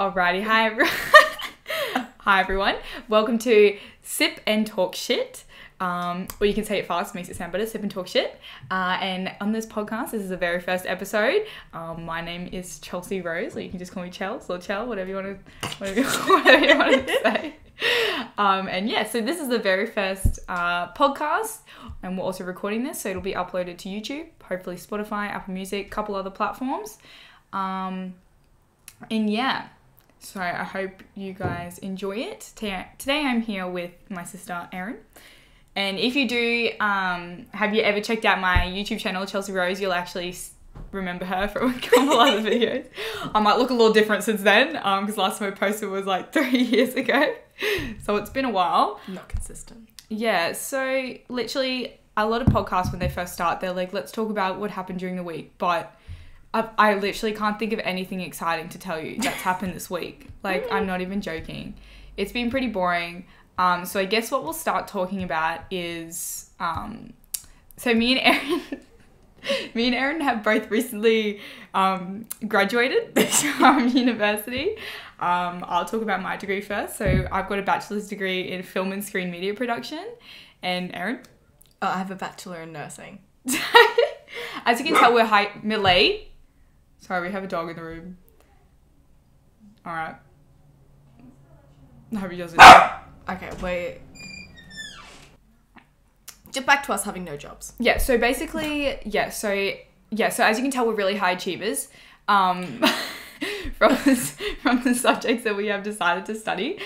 Alrighty, hi everyone. Welcome to Sip and Talk Shit. Or you can say it fast, makes it sound better. Sip and Talk Shit. And on this podcast, this is the very first episode. My name is Chelsea Rose, or you can just call me Chels or Chel, whatever you want to say. And yeah, so this is the very first podcast, and we're also recording this, so it'll be uploaded to YouTube, hopefully Spotify, Apple Music, a couple other platforms. And yeah, so I hope you guys enjoy it. Today I'm here with my sister Erin. And if you do, have you ever checked out my YouTube channel, Chelsea Rose, you'll actually remember her from a couple other videos. I might look a little different since then, because last time I posted was like 3 years ago. So it's been a while. Not consistent. Yeah, so literally a lot of podcasts when they first start, they're like, let's talk about what happened during the week. But I literally can't think of anything exciting to tell you that's happened this week. Like, I'm not even joking. It's been pretty boring. So I guess what we'll start talking about is, so me and Erin have both recently graduated from university. I'll talk about my degree first. So I've got a bachelor's degree in film and screen media production. And Erin? Oh, I have a bachelor in nursing. As you can tell, we're Millie. Sorry, we have a dog in the room. Alright. I hope he doesn't. Okay, wait. Get back to us having no jobs. Yeah, so basically, so as you can tell, we're really high achievers. From the subjects that we have decided to study.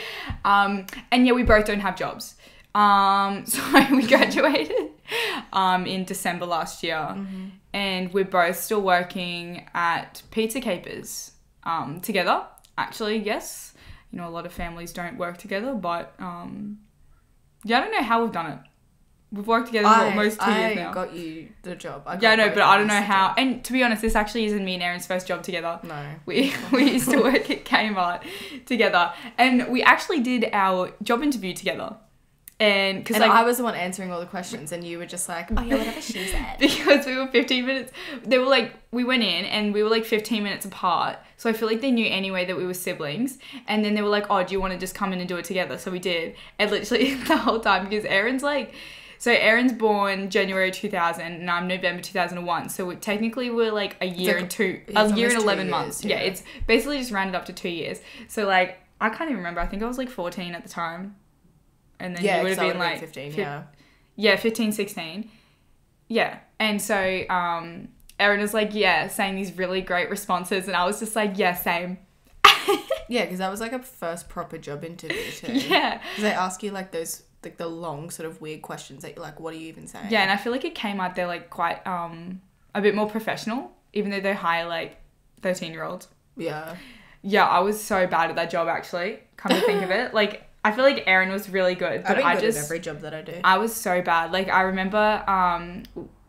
And yeah, we both don't have jobs. So we graduated in December last year. Mm-hmm. And we're both still working at Pizza Capers together. Actually, yes. You know, a lot of families don't work together, but yeah, I don't know how we've done it. We've worked together for almost 2 years now. I got you the job. Yeah, I know, but I don't know how. And to be honest, this actually isn't me and Erin's first job together. No. We used to work at Kmart together. And we actually did our job interview together. And like, I was the one answering all the questions, and you were just like, oh yeah, whatever she said. Because we were 15 minutes. They were like, we went in and we were like 15 minutes apart. So I feel like they knew anyway that we were siblings. And then they were like, oh, do you want to just come in and do it together? So we did. And literally the whole time, because Erin's born January 2000 and I'm November 2001. So technically we're like a year and 11 months. Yeah, it's basically just rounded up to 2 years. So like, I can't even remember. I think I was like 14 at the time. And then you would have been like 15, yeah, 15, 16. Yeah. And so Erin was like, yeah, saying these really great responses. And I was just like, yeah, same. Yeah, because that was like a first proper job interview too. Yeah. Because they ask you like those, like the long sort of weird questions that you're like, what are you even saying? Yeah, and I feel like it came out they're like quite a bit more professional, even though they hire like 13-year-olds. Yeah. Yeah, I was so bad at that job actually, come to think of it. Like, I feel like Erin was really good, but I've been good at every job that I do. I was so bad. Like, I remember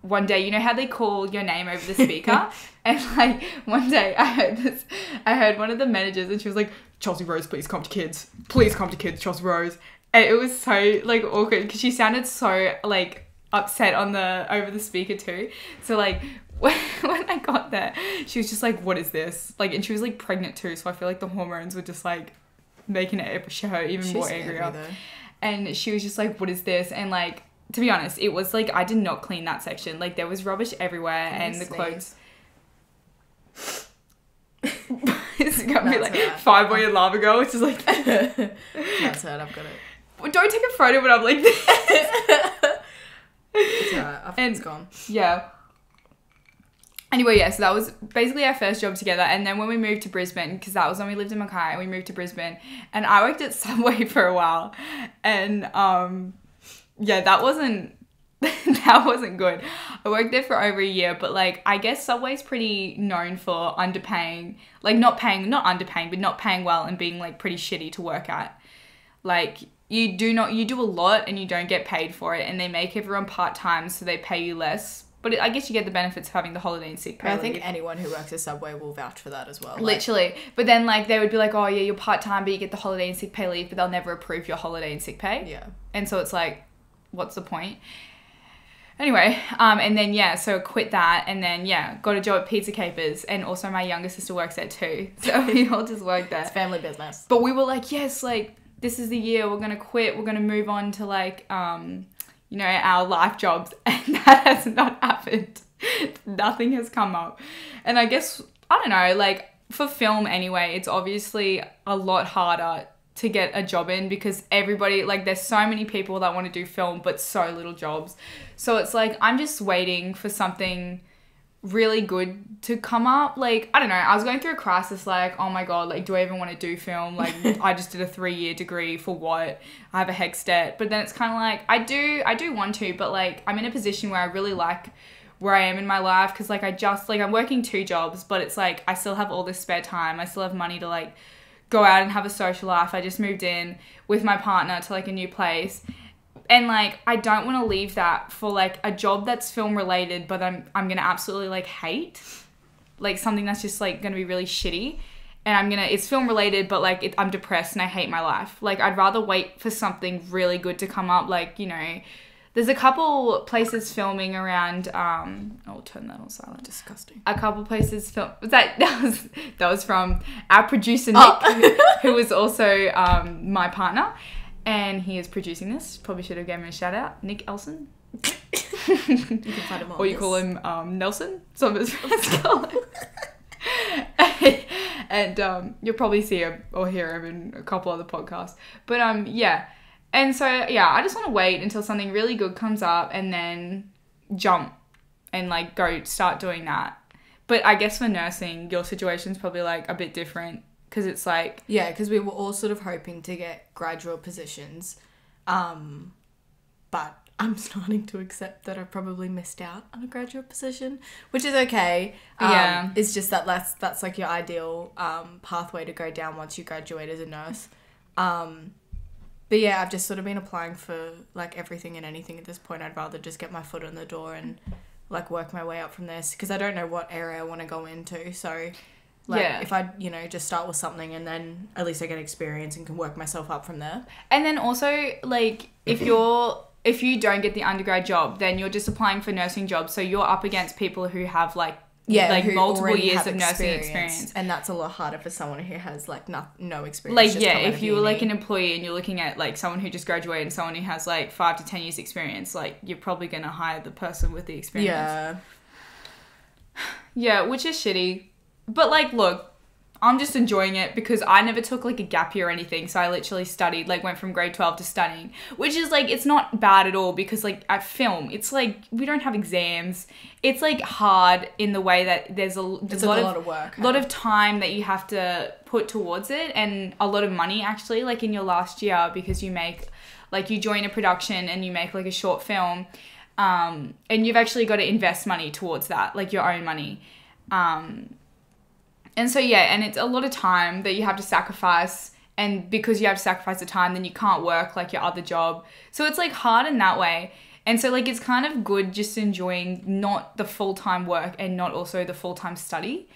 one day, you know how they call your name over the speaker? And like one day I heard one of the managers and she was like, Chelsea Rose, please come to kids. Please come to kids, Chelsea Rose. And it was so like awkward because she sounded so like upset over the speaker too. So like when I got there, she was just like, what is this? Like, and she was like pregnant too. So I feel like the hormones were just like making her even more angrier. And she was just like, what is this? And like, to be honest, it was like, I did not clean that section. Like, there was rubbish everywhere and the clothes. It's gonna be like right. 5 Boy and Lava Girl, which is like that's right, I've got it. Well, don't take a photo when I'm like this. It's alright, it's gone. Yeah. Anyway, yeah, so that was basically our first job together. And then when we moved to Brisbane, because that was when we lived in Mackay, and we moved to Brisbane, and I worked at Subway for a while. And yeah, that wasn't good. I worked there for over a year, but like, I guess Subway's pretty known for underpaying, like not underpaying, but not paying well and being like pretty shitty to work at. Like, you do a lot and you don't get paid for it, and they make everyone part-time, so they pay you less. But I guess you get the benefits of having the holiday and sick pay. I think anyone who works at Subway will vouch for that as well. Literally. But then, like, they would be like, oh, yeah, you're part-time, but you get the holiday and sick pay leave, but they'll never approve your holiday and sick pay. Yeah. And so it's like, what's the point? Anyway, and then, yeah, so quit that, and then, yeah, got a job at Pizza Capers, and also my younger sister works there too, so we all just worked there. It's family business. But we were like, yes, like, this is the year, we're gonna quit, we're gonna move on to, like, you know, our life jobs, and that has not happened. Nothing has come up. And I guess, I don't know, like, for film anyway, it's obviously a lot harder to get a job in because everybody, like, there's so many people that want to do film but so little jobs. So it's like I'm just waiting for something really good to come up. Like, I don't know, I was going through a crisis, like, oh my god, like, do I even want to do film? Like, I just did a 3-year degree for what? I have a HECS debt. But then it's kind of like I do want to, but like I'm in a position where I really like where I am in my life because like I'm working 2 jobs, but it's like I still have all this spare time. I still have money to like go out and have a social life. I just moved in with my partner to like a new place, and like I don't want to leave that for like a job that's film related, but I'm gonna absolutely like hate, like something that's just like gonna be really shitty, and it's film related, but like I'm depressed and I hate my life. Like I'd rather wait for something really good to come up. Like, you know, there's a couple places filming around, I'll turn that on silent. Disgusting. A couple places that was from our producer, Nick, who was also my partner, and he is producing this. Probably should have given him a shout out. Nick Elson. You can find him on Or you call him Nelson. Some of his friends call him. And you'll probably see him or hear him in a couple other podcasts. But yeah. And so, yeah, I just want to wait until something really good comes up and then jump and, like, go start doing that. But I guess for nursing, your situation's probably, like, a bit different because it's, like... Yeah, because we were all sort of hoping to get graduate positions. But I'm starting to accept that I probably missed out on a graduate position, which is okay. Yeah. It's just that's like, your ideal pathway to go down once you graduate as a nurse. But yeah, I've just sort of been applying for like everything and anything at this point. I'd rather just get my foot in the door and like work my way up from this because I don't know what area I want to go into. So like if I, you know, just start with something and then at least I get experience and can work myself up from there. And then also like if you don't get the undergrad job, then you're just applying for nursing jobs. So you're up against people who have like multiple years of nursing experience, and that's a lot harder for someone who has like no experience. Like if you were like an employee and you're looking at like someone who just graduated and someone who has like 5 to 10 years experience, like you're probably gonna hire the person with the experience. Yeah, which is shitty. But like, look, I'm just enjoying it because I never took like a gap year or anything. So I literally studied, like went from grade 12 to studying, which is like, it's not bad at all because like at film, it's like, we don't have exams. It's like hard in the way that there's a lot of work, a lot of time that you have to put towards it and a lot of money actually, like in your last year, because you make, like you join a production and you make like a short film, and you've actually got to invest money towards that, like your own money. And so, yeah, and it's a lot of time that you have to sacrifice, and because you have to sacrifice the time, then you can't work like your other job. So it's like hard in that way. And so like it's kind of good just enjoying not the full-time work and not also the full-time study.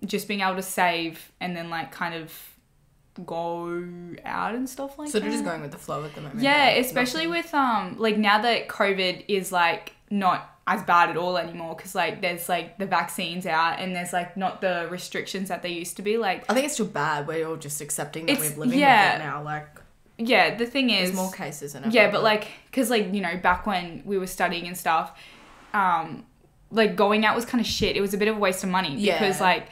Just being able to save and then like kind of go out and stuff like that. So they're just going with the flow at the moment. Yeah, especially with like now that COVID is like not as bad at all anymore because like there's like the vaccines out and there's like not the restrictions that they used to be. Like I think it's still bad. We're all just accepting that we're living with it now. Like the thing is there's more cases than ever. Yeah, but like because like, you know, back when we were studying and stuff, like going out was kind of shit. It was a bit of a waste of money because like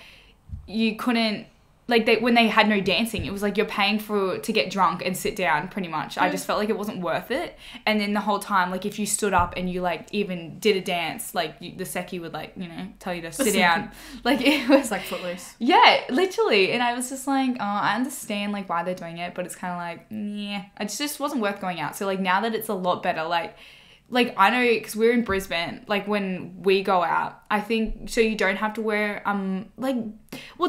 you couldn't, like when they had no dancing, it was like you're paying to get drunk and sit down pretty much. I just felt like it wasn't worth it. And then the whole time, like if you stood up and you like even did a dance, like the secchi would like, you know, tell you to sit down. Like it was like Footloose. Yeah, literally. And I was just like, oh, I understand like why they're doing it, but it's kind of like, yeah, it just wasn't worth going out. So like now that it's a lot better, like I know because we're in Brisbane, like when we go out, I think so you don't have to wear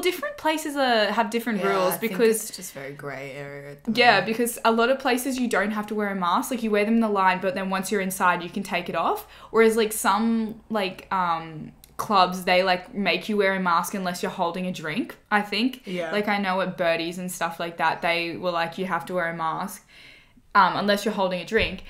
different places have different rules because it's just very grey area. Because a lot of places you don't have to wear a mask, like you wear them in the line, but then once you're inside you can take it off. Whereas like some like clubs, they like make you wear a mask unless you're holding a drink, I think. Yeah. Like I know at Birdies and stuff like that, they were like you have to wear a mask unless you're holding a drink.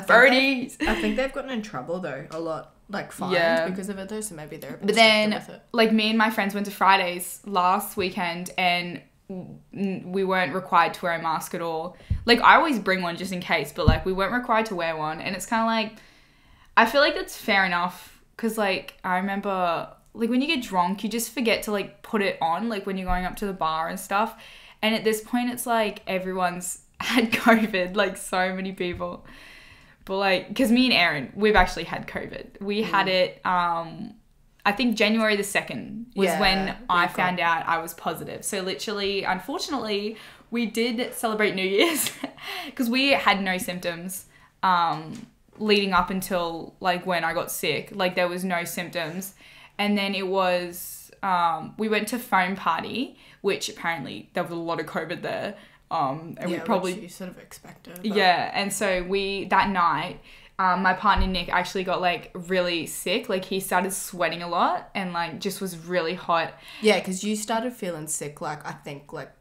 Birdies. I think they've gotten in trouble though a lot, like fined because of it though. So maybe they're a bit But then, with it. like me and my friends went to Fridays last weekend, and we weren't required to wear a mask at all. Like I always bring one just in case, but like we weren't required to wear one, and it's kind of like I feel like that's fair enough because like I remember like when you get drunk, you just forget to like put it on, like when you're going up to the bar and stuff. And at this point, it's like everyone's had COVID, like so many people. But like, because me and Erin, we've actually had COVID. We had it, I think January the 2nd was when I found out I was positive. So literally, unfortunately, we did celebrate New Year's because we had no symptoms leading up until like when I got sick. Like there was no symptoms. And then it was, we went to foam party, which apparently there was a lot of COVID there. And we probably, which you sort of expected. But... Yeah. And so that night, my partner Nick actually got like really sick. Like he started sweating a lot and like just was really hot. Yeah, because you started feeling sick, like I think like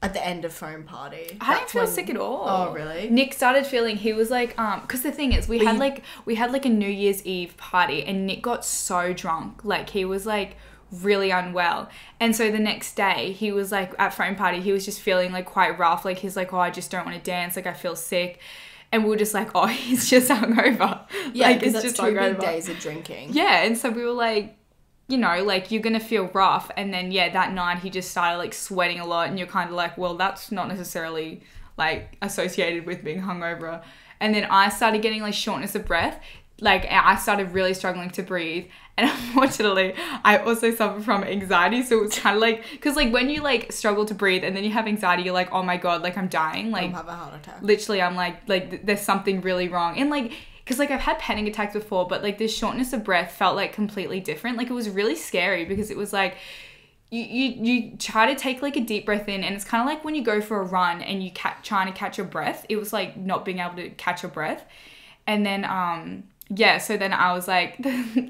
at the end of foam party. I didn't feel sick at all. Oh, really? Nick started feeling, he was like, because the thing is, we had like a New Year's Eve party, and Nick got so drunk, like he was like really unwell. And so the next day, he was like at foam party, he was just feeling like quite rough. Like he's like, oh, I just don't want to dance. Like I feel sick. And we were just like, oh, he's just hungover. Yeah, like it's just 2 big days of drinking. Yeah, and so we were like, you know, like you're going to feel rough. And then, yeah, that night he just started like sweating a lot, and you're kind of like, well, that's not necessarily like associated with being hungover. And then I started getting like shortness of breath. Like I started really struggling to breathe. And unfortunately, I also suffer from anxiety. So it's kind of like, because like when you like struggle to breathe and then you have anxiety, you're like, oh my God, like I'm dying. Like I'm having a heart attack. Literally, I'm like there's something really wrong. And like, because like I've had panic attacks before, but like this shortness of breath felt like completely different. Like it was really scary because it was like you try to take like a deep breath in, and it's kind of like when you go for a run and you trying to catch your breath. It was like not being able to catch your breath. And then so then I was like,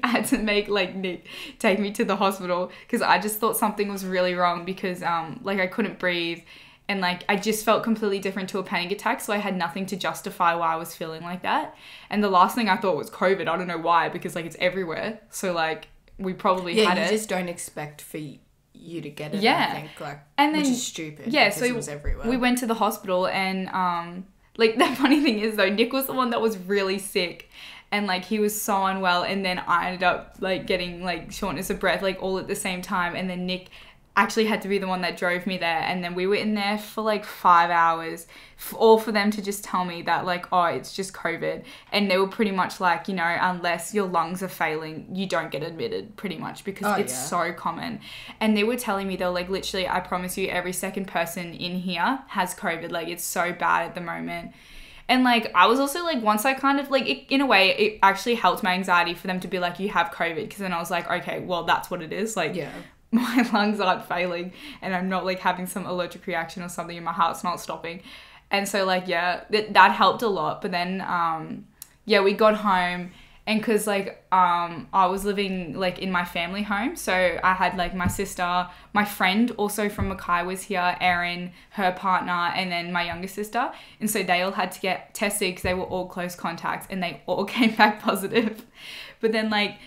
I had to make like Nick take me to the hospital because I just thought something was really wrong because like I couldn't breathe. And like, I just felt completely different to a panic attack. So I had nothing to justify why I was feeling like that. And the last thing I thought was COVID. I don't know why, because like it's everywhere. So like we probably had it. Yeah, you just don't expect for you to get it. Yeah. I think like, and then, which is stupid. Yeah, because so it was everywhere. We went to the hospital, and like the funny thing is though, Nick was the one that was really sick. And like he was so unwell. And then I ended up like getting like shortness of breath like all at the same time. And then Nick actually had to be the one that drove me there, and then we were in there for like 5 hours, all for them to just tell me that like, oh, it's just COVID. And they were pretty much like, you know, unless your lungs are failing, you don't get admitted, pretty much, because it's so common. And they were telling me, they're like, literally, I promise you, every second person in here has COVID. Like it's so bad at the moment. And like I was also like, once I kind of like in a way it actually helped my anxiety for them to be like, you have COVID, because then I was like, okay, well, that's what it is. Like, yeah, my lungs aren't failing and I'm not like having some allergic reaction or something, and my heart's not stopping. And so like, yeah, that helped a lot. But then we got home, and because like I was living like in my family home, so I had like my sister, my friend also from Mackay was here, Erin, her partner, and then my younger sister. And so they all had to get tested because they were all close contacts, and they all came back positive. But then like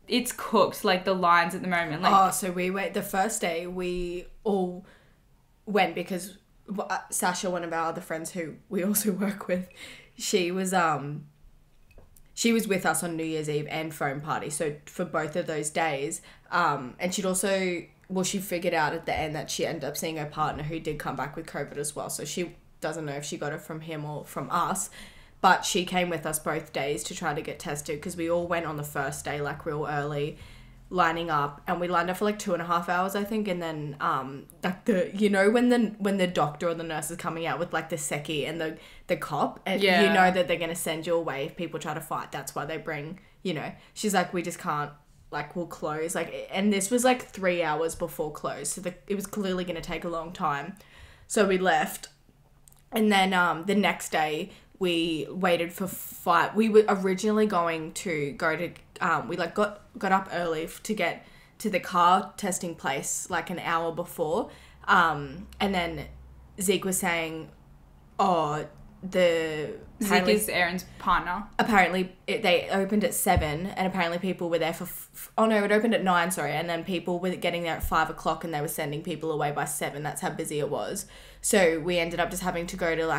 it's cooked, like the lines at the moment. Like, so the first day we all went because Sasha, one of our other friends who we also work with, she was with us on New Year's Eve and foam party. So for both of those days, and she'd also, she figured out at the end that she ended up seeing her partner who did come back with COVID as well. So she doesn't know if she got it from him or from us. But she came with us both days to try to get tested, because we all went on the first day, like real early, lining up, and we lined up for like 2.5 hours, I think. And then, like when the doctor or the nurse is coming out with like the secchi and the cop, and you know that they're going to send you away if people try to fight. That's why they bring, she's like, we just can't, like, we'll close. Like, and this was like 3 hours before close. So it was clearly going to take a long time. So we left. And then, the next day, we waited for 5. We were originally going to go to, we like got up early to get to the car testing place like an hour before. And then Zeke was saying, Oh, Zeke is Erin's partner. Apparently, they opened at 7, and apparently people were there for... it opened at 9, sorry, and then people were getting there at 5 o'clock, and they were sending people away by 7. That's how busy it was. So we ended up just having to go to,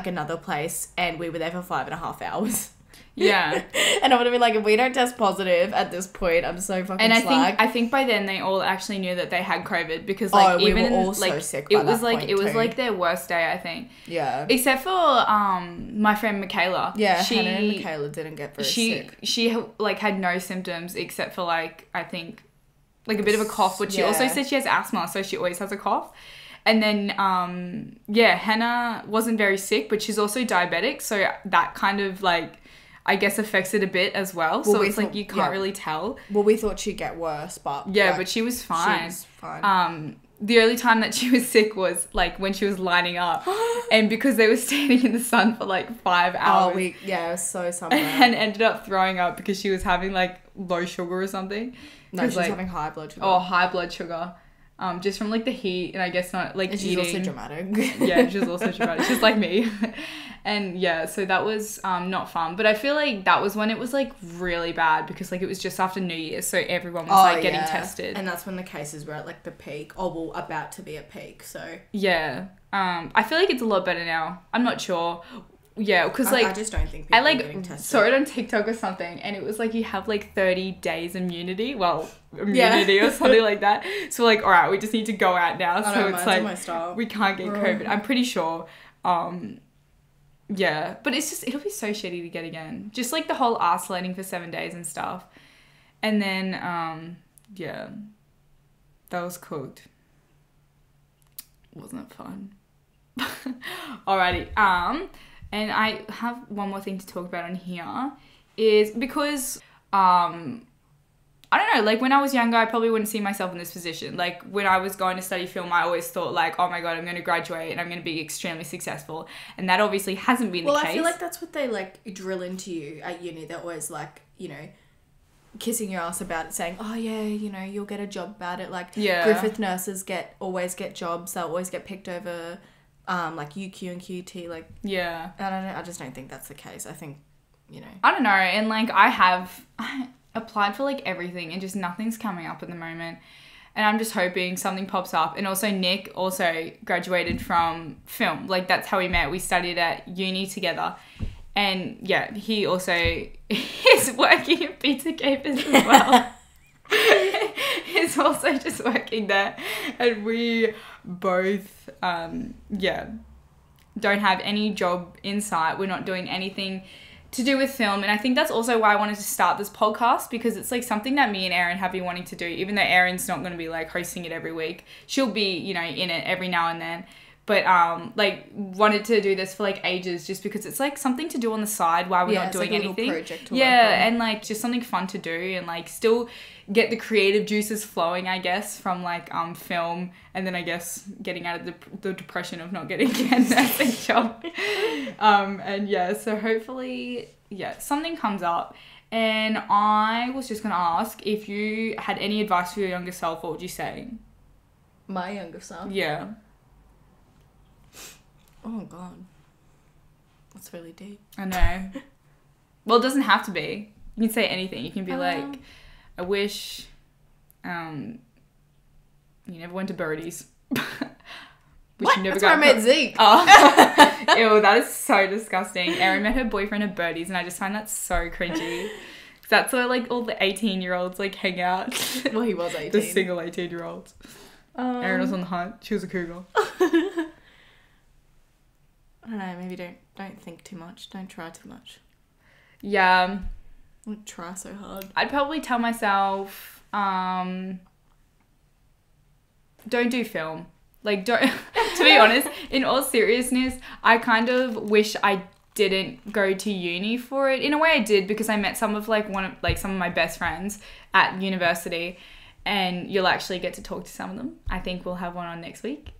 another place, and we were there for 5.5 hours. Yeah. And I would have been like, if we don't test positive at this point, I'm so fucking and slag. I think by then they all actually knew that they had COVID because we were all so sick by that point it was too. their worst day, I think. Yeah. Except for my friend Michaela. Yeah, Hannah and Michaela didn't get very sick. She had no symptoms except for I think a bit of a cough, but she also said she has asthma, so she always has a cough. And then, Hannah wasn't very sick, but she's also diabetic, so that kind of I guess affects it a bit as well. So it's you can't really tell. Well, we thought she'd get worse, but... Yeah, but she was fine. She was fine. The only time that she was sick was, when she was lining up. And because they were standing in the sun for, 5 hours. Oh, it was so sunburned. And ended up throwing up because she was having, low sugar or something. No, she was having high blood sugar. Oh, high blood sugar. Just from, the heat, and I guess not, and eating. she's also dramatic. Yeah, she was also dramatic. She's like me. And, yeah, so that was not fun. But I feel that was when it was, really bad because, it was just after New Year's, so everyone was, getting tested. And that's when the cases were at, the peak. Oh, well, about to be at peak, so... Yeah. I feel it's a lot better now. I'm not sure. Yeah, because I just don't think people are getting tested. Saw it on TikTok or something, and it was you have 30 days immunity. Well, immunity or something like that. So all right, we just need to go out now. So it's we can't get COVID. I'm pretty sure. Yeah, but it'll be so shitty to get again. Just the whole isolating for 7 days and stuff, and then yeah, that was cooked. Wasn't it fun? Alrighty. And I have one more thing to talk about on here is because, I don't know, when I was younger, I probably wouldn't see myself in this position. When I was going to study film, I always thought oh my God, I'm going to graduate and I'm going to be extremely successful. And that obviously hasn't been the case. Well, I feel that's what they drill into you at uni. They're always kissing your ass about it, saying, oh yeah, you'll get a job about it. Griffith nurses always get jobs. They'll always get picked over... UQ and QT, yeah. I just don't think that's the case. I think, I don't know. And, I applied for, everything and just nothing's coming up at the moment. And I'm just hoping something pops up. And also Nick also graduated from film. That's how we met. We studied at uni together. And, yeah, he also is working at Pizza Capers as well. He's also just working there, and we both don't have any job in sight. We're not doing anything to do with film, and I think that's also why I wanted to start this podcast, because it's something that me and Erin have been wanting to do, even though Erin's not going to be hosting it every week. She'll be in it every now and then, but wanted to do this for ages, just because it's something to do on the side while we're not doing anything. Project to work on. And just something fun to do, and still get the creative juices flowing, I guess, from film, and then I guess getting out of the depression of not getting a nursing job. And yeah, so hopefully something comes up. And I was just gonna ask if you had any advice for your younger self. What would you say? My younger self? Yeah. Oh God, that's really deep. I know. Well, it doesn't have to be. You can say anything. You can be I wish you never went to Birdie's. What? That's where I met Zeke. Oh. Ew, that is so disgusting. Erin met her boyfriend at Birdie's, and I just find that so cringy. That's where all the 18-year-olds hang out. Well, he was 18. The single 18-year-olds. Erin was on the hunt. She was a cougar. I don't know, maybe don't think too much. Don't try too much. Yeah. Don't try so hard. I'd probably tell myself, don't do film. Don't, to be honest, in all seriousness, I kind of wish I didn't go to uni for it. In a way I did, because I met some of some of my best friends at university, and you'll actually get to talk to some of them. I think we'll have one on next week.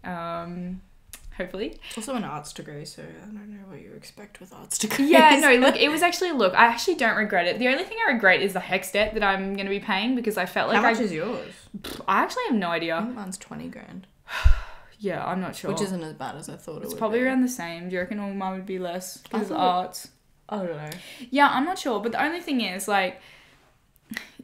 Hopefully. It's also an arts degree, so I don't know what you expect with arts degrees. Yeah, no, I actually don't regret it. The only thing I regret is the HEX debt that I'm going to be paying, because I felt How much is yours? I actually have no idea. I think mine's 20 grand. Yeah, I'm not sure. Which isn't as bad as I thought it would be. It's probably around the same. Do you reckon all mine would be less? Because arts. I don't know. Yeah, I'm not sure. But the only thing is, like,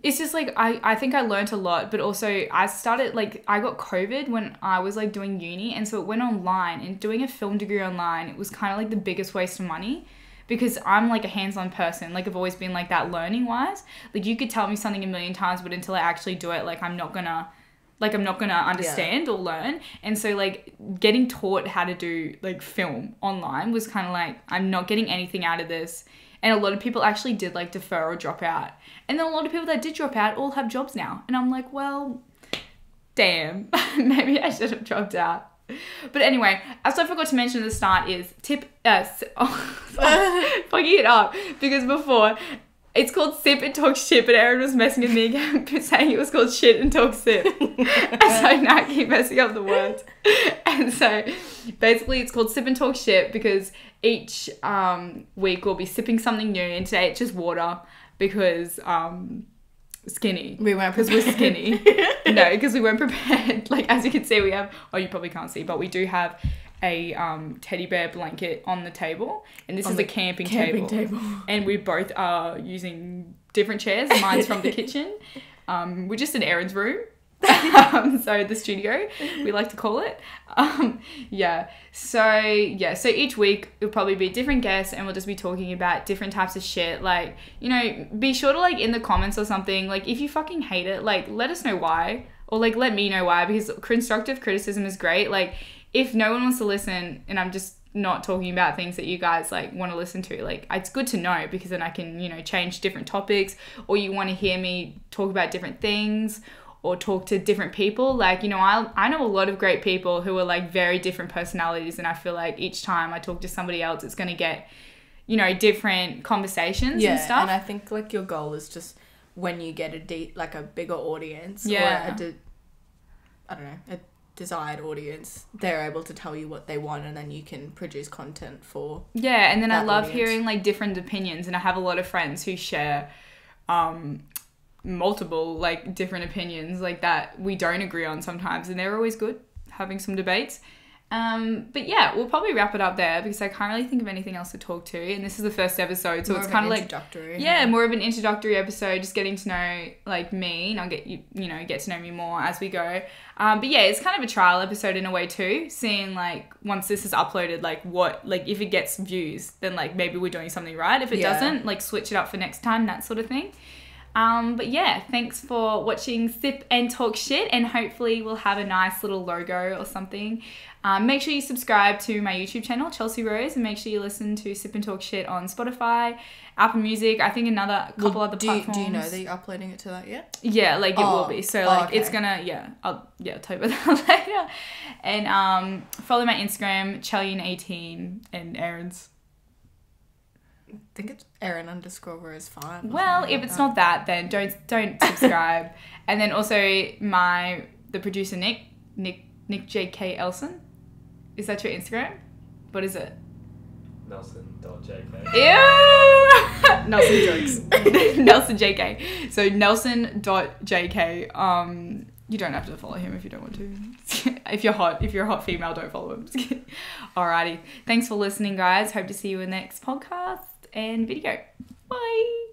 it's just, like, I think I learnt a lot. But also, I started, like, I got COVID when I was, like, doing uni. And so it went online. And doing a film degree online, it was kind of, like, the biggest waste of money. Because I'm, like, a hands-on person. Like, I've always been like that learning-wise. Like, you could tell me something a million times, but until I actually do it, like, I'm not gonna understand or learn. And so, like, getting taught how to do, like, film online was kind of like, I'm not getting anything out of this. And a lot of people actually did, like, defer or drop out. And then a lot of people that did drop out all have jobs now. And I'm like, well, damn, maybe I should have dropped out. But anyway, as I forgot to mention at the start is fucking it up, because before it's called Sip and Talk Shit, but Erin was messing with me again, saying it was called Shit and Talk Sip. And so now I keep messing up the words. And so basically it's called Sip and Talk Shit because each week we'll be sipping something new, and today it's just water because skinny. We weren't because we're skinny. No, because we weren't prepared. Like, as you can see, we have, you probably can't see, but we do have a teddy bear blanket on the table, and this is a camping table. And we both are using different chairs. Mine's from the kitchen. We're just in Erin's room. So the studio, we like to call it. So each week it'll probably be different guests, and we'll just be talking about different types of shit. Like, you know, be sure to, like, in the comments or something, like, if you fucking hate it, like, let us know why, or, like, let me know why, because constructive criticism is great. Like, if no one wants to listen and I'm just not talking about things that you guys, like, want to listen to, like, it's good to know, because then I can, you know, change different topics, or you want to hear me talk about different things, or talk to different people. Like, you know, I know a lot of great people who are, like, very different personalities, and I feel like each time I talk to somebody else, it's going to get, you know, different conversations and stuff. And I think, like, your goal is just when you get a bigger audience, or a desired audience, they're able to tell you what they want, and then you can produce content for and then I love audience. hearing, like, different opinions, and I have a lot of friends who share multiple, like, different opinions, like, that we don't agree on sometimes, and they're always good having some debates. But yeah, we'll probably wrap it up there, because I can't really think of anything else to talk to, and this is the first episode, so it's kind of like more of an introductory episode, just getting to know, like, me, and I'll get get to know me more as we go. But yeah, it's kind of a trial episode in a way too, seeing, like, once this is uploaded, like, what, like, if it gets views, then, like, maybe we're doing something right. If it doesn't, like, switch it up for next time, that sort of thing. But yeah, thanks for watching Sip and Talk Shit, and hopefully we'll have a nice little logo or something. Make sure you subscribe to my YouTube channel, Chelsea Rose, and make sure you listen to Sip and Talk Shit on Spotify, Apple Music, I think other platforms. Do you know that you're uploading it to that yet? Yeah, like, it will be. So, like, it's gonna, I'll tell you about that later. And follow my Instagram, Chellian18, and Erin's. I think it's Erin_Rose5. Well, if it's not that, then don't subscribe. And then also the producer Nick JK Elson. Is that your Instagram? What is it? Nelson.jk. Ew! Nelson jokes. Nelson JK. So Nelson.jk. You don't have to follow him if you don't want to. If you're a hot female, don't follow him. Alrighty. Thanks for listening, guys. Hope to see you in the next podcast and video. Bye.